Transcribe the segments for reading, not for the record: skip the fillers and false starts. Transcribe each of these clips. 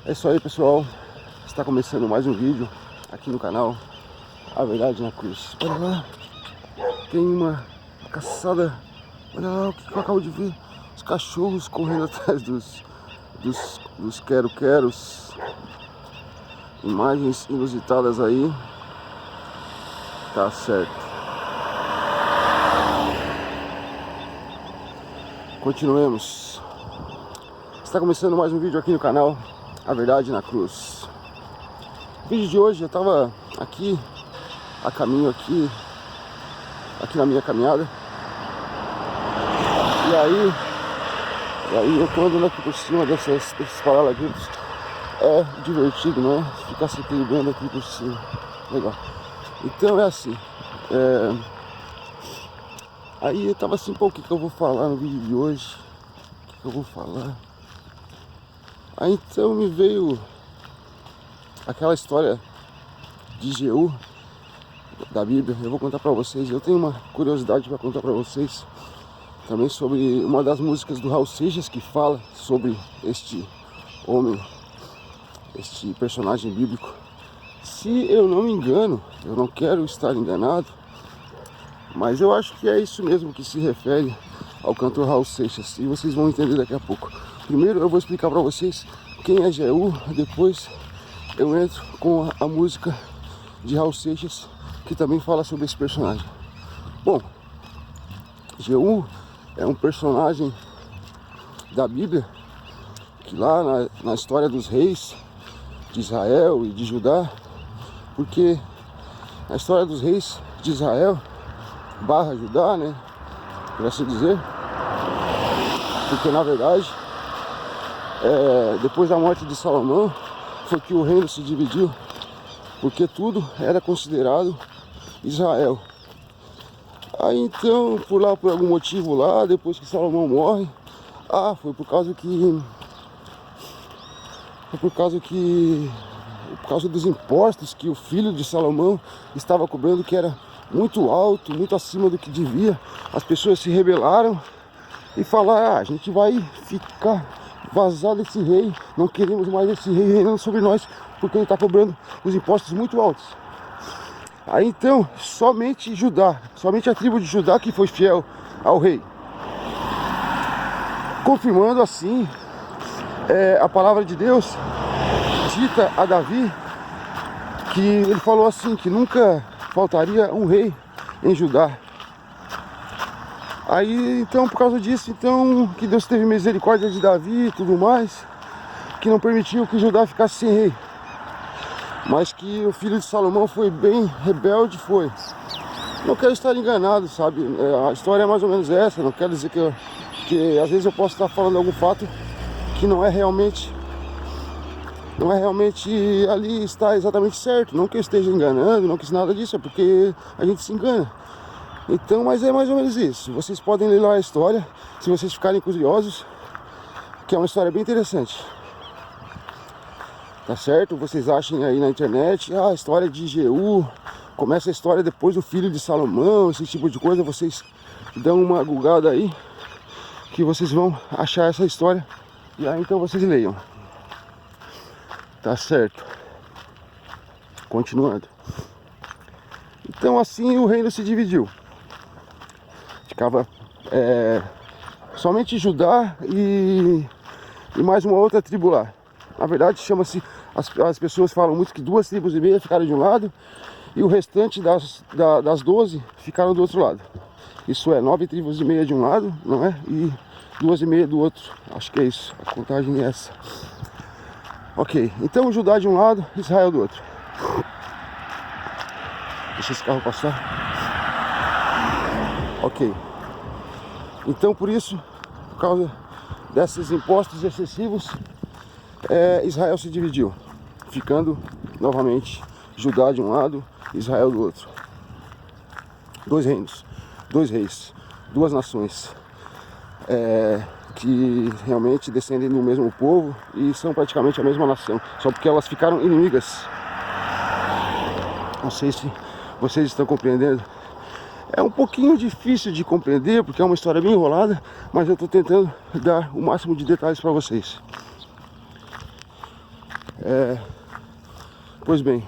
É isso aí, pessoal. Está começando mais um vídeo aqui no canal A Verdade na Cruz. Olha lá, tem uma caçada. Olha lá o que eu acabo de ver. Os cachorros correndo atrás dos quero-queros. Imagens inusitadas aí. Tá certo. Continuemos. Está começando mais um vídeo aqui no canal A Verdade na Cruz. O vídeo de hoje eu estava aqui a caminho aqui na minha caminhada. E aí eu tô andando aqui por cima desses paralelepípedos. É divertido, né? Ficar se equilibrando aqui por cima. Legal. Então é assim. Aí eu tava assim, pô, o que eu vou falar no vídeo de hoje? O que eu vou falar? Aí então me veio aquela história de Jeú da Bíblia. Eu vou contar pra vocês. Eu tenho uma curiosidade para contar pra vocês também sobre uma das músicas do Raul Seixas que fala sobre este homem, este personagem bíblico. Se eu não me engano, eu não quero estar enganado, mas eu acho que é isso mesmo que se refere ao cantor Raul Seixas, e vocês vão entender daqui a pouco. Primeiro eu vou explicar para vocês quem é Jeú, depois eu entro com a música de Raul Seixas, que também fala sobre esse personagem. Bom, Jeú é um personagem da Bíblia, que lá na história dos reis de Israel e de Judá, porque a história dos reis de Israel / Judá, né, por assim dizer, porque na verdade depois da morte de Salomão foi que o reino se dividiu, porque tudo era considerado Israel. Aí então, por algum motivo lá, depois que Salomão morre, foi por causa dos impostos que o filho de Salomão estava cobrando, que era muito alto, muito acima do que devia. As pessoas se rebelaram e falaram: a gente vai ficar vazado desse rei, não queremos mais esse rei reinando sobre nós, porque ele está cobrando os impostos muito altos. Aí então, somente a tribo de Judá que foi fiel ao rei, confirmando assim a palavra de Deus dita a Davi, que ele falou assim, que nunca faltaria um rei em Judá. Aí então, por causa disso, então, que Deus teve misericórdia de Davi e tudo mais, que não permitiu que Judá ficasse sem rei, mas que o filho de Salomão foi bem rebelde, foi. Não quero estar enganado, sabe? A história é mais ou menos essa. Não quero dizer que às vezes eu posso estar falando algum fato que não é realmente ali está exatamente certo. Não que eu esteja enganando, não que nada disso, é porque a gente se engana. Então, mas é mais ou menos isso. Vocês podem ler lá a história, se vocês ficarem curiosos, que é uma história bem interessante. Tá certo? Vocês achem aí na internet, a história de Jeú, começa a história depois do filho de Salomão, esse tipo de coisa. Vocês dão uma googada aí, que vocês vão achar essa história, e aí então vocês leiam. Tá certo? Continuando. Então assim o reino se dividiu. Ficava somente Judá e mais uma outra tribo lá. Na verdade chama-se, as pessoas falam muito que 2 tribos e meia ficaram de um lado e o restante das 12 ficaram do outro lado. Isso é 9 tribos e meia de um lado, não é? E 2 e meia do outro. Acho que é isso, a contagem é essa. Ok, então Judá de um lado, Israel do outro. Deixa esse carro passar. Ok. Então por isso, por causa desses impostos excessivos, Israel se dividiu, ficando novamente Judá de um lado, Israel do outro. 2 reinos, 2 reis, 2 nações que realmente descendem do mesmo povo e são praticamente a mesma nação, só porque elas ficaram inimigas. Não sei se vocês estão compreendendo. É um pouquinho difícil de compreender, porque é uma história bem enrolada, mas eu estou tentando dar o máximo de detalhes para vocês. Pois bem,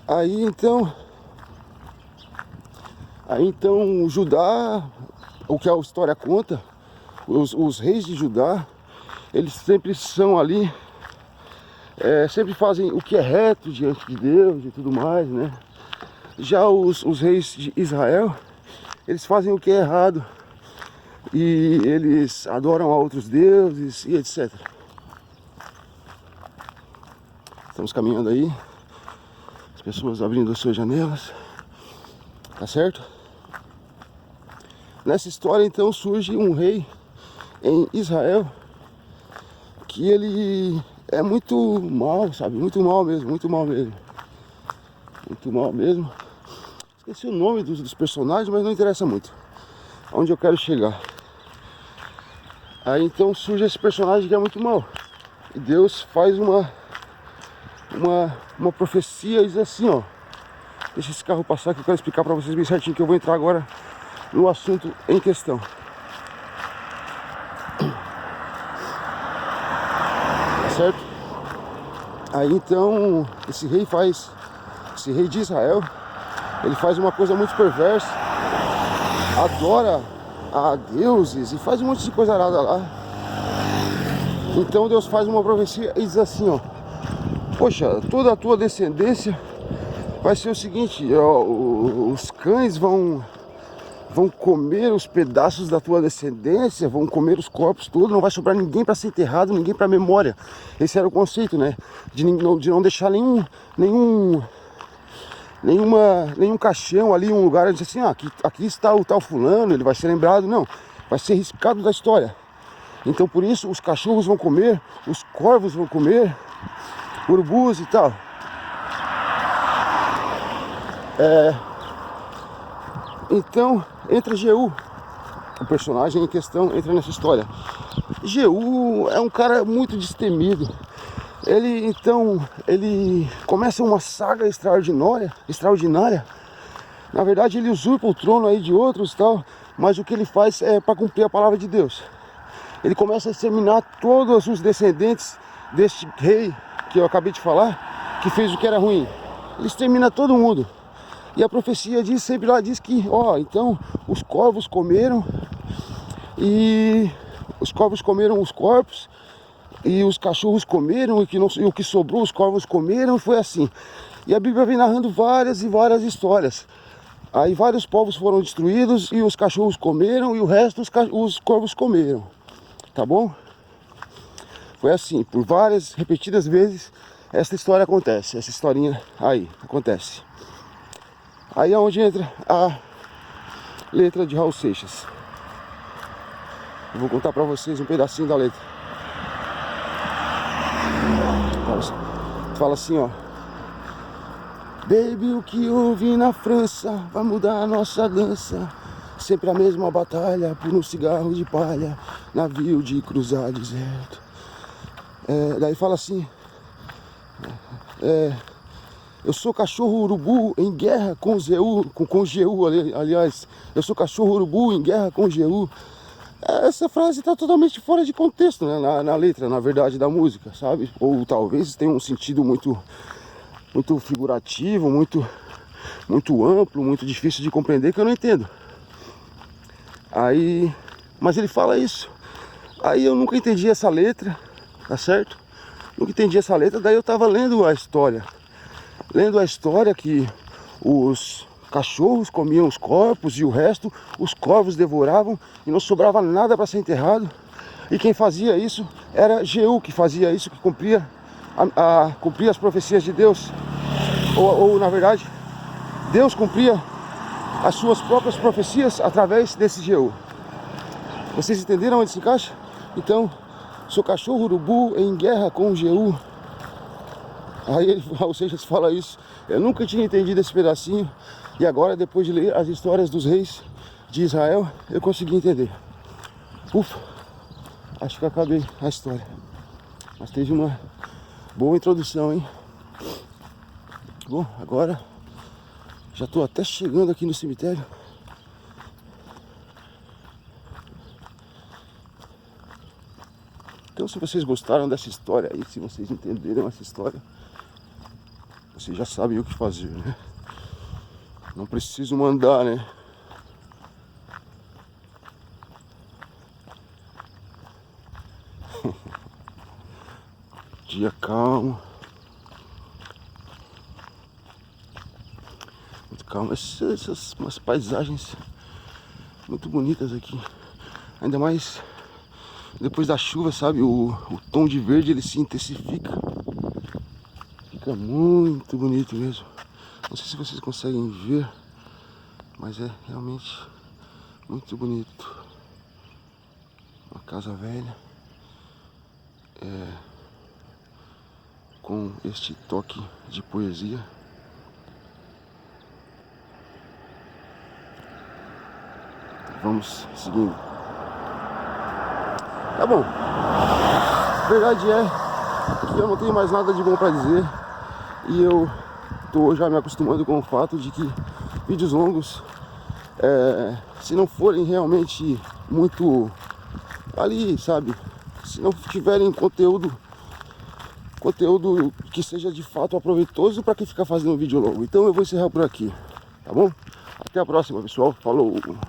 aí então Judá, o que a história conta, os reis de Judá, eles sempre são ali, sempre fazem o que é reto diante de Deus e tudo mais, né? Já os reis de Israel, eles fazem o que é errado e eles adoram a outros deuses e etc. Estamos caminhando aí, as pessoas abrindo as suas janelas, tá certo? Nessa história então surge um rei em Israel que ele é muito mal, sabe? Muito mal mesmo, muito mal mesmo. Muito mal mesmo. Esqueci o nome dos personagens, mas não interessa muito. Onde eu quero chegar. Aí então surge esse personagem que é muito mal. E Deus faz uma profecia e diz assim, ó. Deixa esse carro passar que eu quero explicar pra vocês bem certinho, que eu vou entrar agora no assunto em questão. Tá certo? Aí então esse rei de Israel, ele faz uma coisa muito perversa, adora a deuses e faz um monte de coisa arada lá. Então Deus faz uma profecia e diz assim, ó: poxa, toda a tua descendência vai ser o seguinte, ó, os cães vão comer os pedaços da tua descendência, vão comer os corpos todos, não vai sobrar ninguém para ser enterrado, ninguém para memória. Esse era o conceito, né? De não deixar nenhum caixão ali, um lugar, ele diz assim, aqui está o tal fulano, ele vai ser lembrado. Não, vai ser riscado da história. Então por isso os cachorros vão comer, os corvos vão comer, urubus e tal. Então entra Jeú, o personagem em questão entra nessa história. Jeú é um cara muito destemido. Ele começa uma saga extraordinária. Na verdade ele usurpa o trono aí de outros e tal, mas o que ele faz é para cumprir a palavra de Deus. Ele começa a exterminar todos os descendentes deste rei que eu acabei de falar, que fez o que era ruim. Ele extermina todo mundo. E a profecia sempre lá diz que, então os corvos comeram os corpos e os cachorros comeram e o que sobrou os corvos comeram, foi assim. E a Bíblia vem narrando várias e várias histórias. Aí vários povos foram destruídos e os cachorros comeram e o resto os corvos comeram. Tá bom? Foi assim, por várias repetidas vezes essa história acontece, essa historinha aí acontece. Aí é onde entra a letra de Raul Seixas. Eu vou contar pra vocês um pedacinho da letra. Fala assim, ó: baby, o que houve na França vai mudar a nossa dança. Sempre a mesma batalha por um cigarro de palha, navio de cruzar deserto. Daí fala assim: eu sou cachorro urubu em guerra com Jeú, com Jeú, aliás. Eu sou cachorro urubu em guerra com Jeú. Essa frase está totalmente fora de contexto, né? Na letra, na verdade, da música, sabe? Ou talvez tenha um sentido muito figurativo, muito amplo, muito difícil de compreender, que eu não entendo. Mas ele fala isso. Aí eu nunca entendi essa letra, tá certo? Nunca entendi essa letra, daí eu tava lendo a história que os cachorros comiam os corpos e o resto os corvos devoravam e não sobrava nada para ser enterrado. E quem fazia isso era Jeú, que fazia isso, que cumpria as profecias de Deus. Ou na verdade, Deus cumpria as suas próprias profecias através desse Jeú. Vocês entenderam onde se encaixa? Então, sou cachorro urubu em guerra com Jeú. Aí o Seixas fala isso. Eu nunca tinha entendido esse pedacinho. E agora, depois de ler as histórias dos reis de Israel, eu consegui entender. Ufa, acho que acabei a história. Mas teve uma boa introdução, hein? Bom, agora já estou até chegando aqui no cemitério. Então Então, se vocês gostaram dessa história aí, se vocês entenderam essa história, vocês já sabem o que fazer, né? Não preciso mandar, né? Dia calmo. Muito calmo. Essas umas paisagens muito bonitas aqui. Ainda mais depois da chuva, sabe? O tom de verde ele se intensifica. Fica muito bonito mesmo. Não sei se vocês conseguem ver, mas é realmente muito bonito. Uma casa velha. Com este toque de poesia. Vamos seguindo. Tá bom. A verdade é que eu não tenho mais nada de bom pra dizer. E eu tô já me acostumando com o fato de que vídeos longos, se não forem realmente muito ali, sabe? Se não tiverem conteúdo que seja de fato aproveitoso, para que ficar fazendo um vídeo longo. Então eu vou encerrar por aqui, tá bom? Até a próxima, pessoal. Falou!